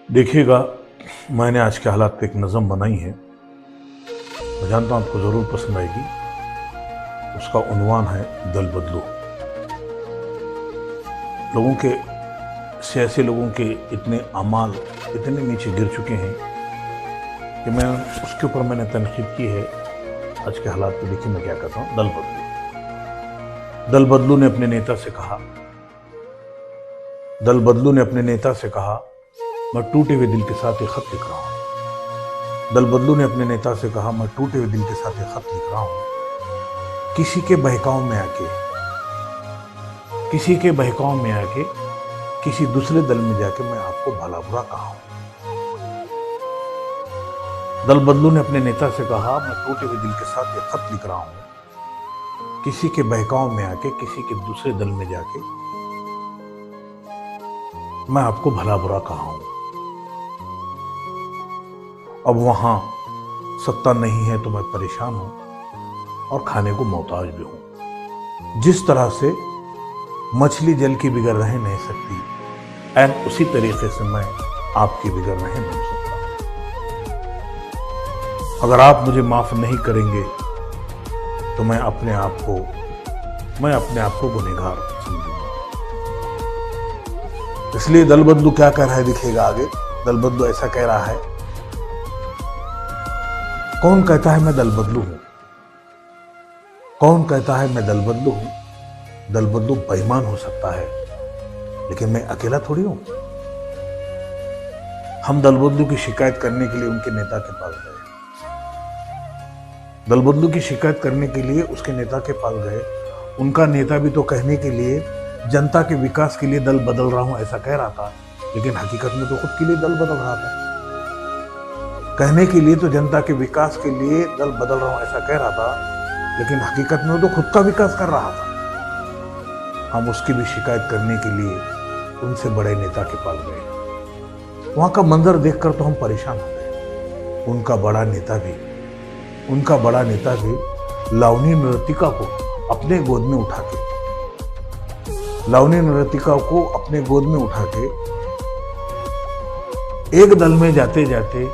देखिएगा, मैंने आज के हालात पे एक नज़म बनाई है। मैं जानता हूँ आपको ज़रूर पसंद आएगी। उसका उन्वान है दल बदलो। लोगों के, सियासी लोगों के इतने अमाल इतने नीचे गिर चुके हैं कि उसके ऊपर मैंने तनकीद की है। आज के हालात पे देखिए मैं क्या कहता हूँ। दल बदलो। दल बदलू ने अपने नेता से कहा, दल बदलू ने अपने नेता से कहा, मैं टूटे हुए दिल के साथ एक खत लिख रहा हूं। दल बदलू ने अपने नेता से कहा, मैं टूटे हुए दिल के साथ एक खत लिख रहा हूं। किसी के बहकाव में आके, किसी के बहकाव में आके, किसी दूसरे दल में जाके मैं आपको भला बुरा कहा हूं। दल बदलू ने अपने नेता से कहा, मैं टूटे हुए दिल के साथ एक खत लिख रहा हूं। किसी के बहकाव में आके, किसी के दूसरे दल में जाके मैं आपको भला बुरा कहा हूं। अब वहां सत्ता नहीं है तो मैं परेशान हूं और खाने को मोहताज भी हूं। जिस तरह से मछली जल की बिगड़ रह नहीं सकती, ऐन उसी तरीके से मैं आपकी बिगड़ रहे नहीं सकता। अगर आप मुझे माफ नहीं करेंगे तो मैं अपने आप को गुनहगार समझूंगा। इसलिए दल बदलू क्या कह रहा है दिखेगा आगे। दल बदलू ऐसा कह रहा है, कौन कहता है मैं दल बदलू हूं? कौन कहता है मैं दल बदलू हूं? दल बदलू बेईमान हो सकता है, लेकिन मैं अकेला थोड़ी हूं। हम दल बदलू की शिकायत करने के लिए उनके नेता के पास गए। दल बदलू की शिकायत करने के लिए उसके नेता के पास गए। उनका नेता भी तो कहने के लिए जनता के विकास के लिए दल बदल रहा हूं ऐसा कह रहा था, लेकिन हकीकत में तो खुद के लिए दल बदल रहा था। कहने के लिए तो जनता के विकास के लिए दल बदल रहा हूं ऐसा कह रहा था, लेकिन हकीकत में तो खुद का विकास कर रहा था। हम उसकी भी शिकायत करने के लिए उनसे बड़े नेता के पास गए। वहां का मंजर देखकर तो हम परेशान हो गए। उनका बड़ा नेता भी लावनी नृतिका को अपने गोद में उठा के एक दल में जाते जाते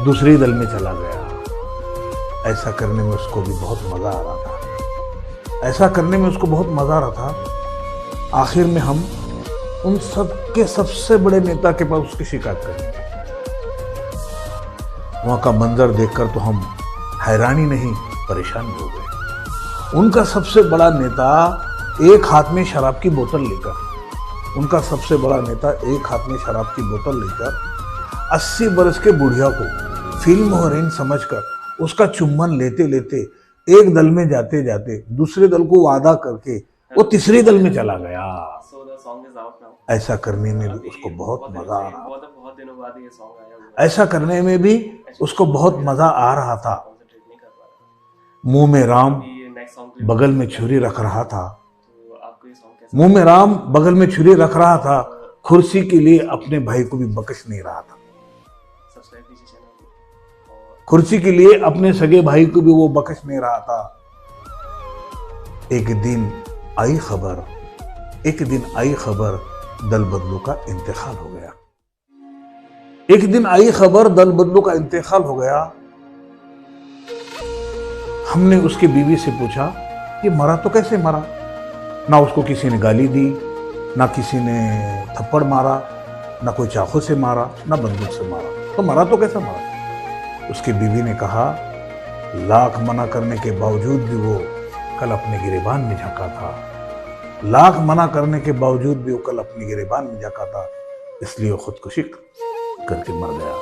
दूसरे दल में चला गया। ऐसा करने में उसको भी बहुत मजा आ रहा था। आखिर में हम उन सब के सबसे बड़े नेता के पास उसकी शिकायत करेंगे। वहां का मंजर देखकर तो हम हैरानी नहीं परेशान हो गए। उनका सबसे बड़ा नेता एक हाथ में शराब की बोतल लेकर 80 बरस के बुढ़िया को फिल्म हीरोइन समझकर उसका चुम्बन लेते लेते एक दल में जाते जाते दूसरे दल को वादा करके वो तीसरे दल में चला गया। ऐसा करने में भी उसको बहुत मजा आ रहा था। मुंह में राम बगल में छुरी रख रहा था। कुर्सी के लिए अपने भाई को भी बख्श नहीं रहा था। कुर्सी के लिए अपने सगे भाई को भी वो बख्श नहीं रहा था। एक दिन आई खबर दल बदलू का इंतकाल हो गया। हमने उसकी बीवी से पूछा, ये मरा तो कैसे मरा? ना उसको किसी ने गाली दी, ना किसी ने थप्पड़ मारा, ना कोई चाकू से मारा, ना बंदूक से मारा, तो मरा तो कैसे मरा? उसकी बीवी ने कहा, लाख मना करने के बावजूद भी वो कल अपने गिरेबान में झांका था। इसलिए वो खुदकुशी करके मर गया।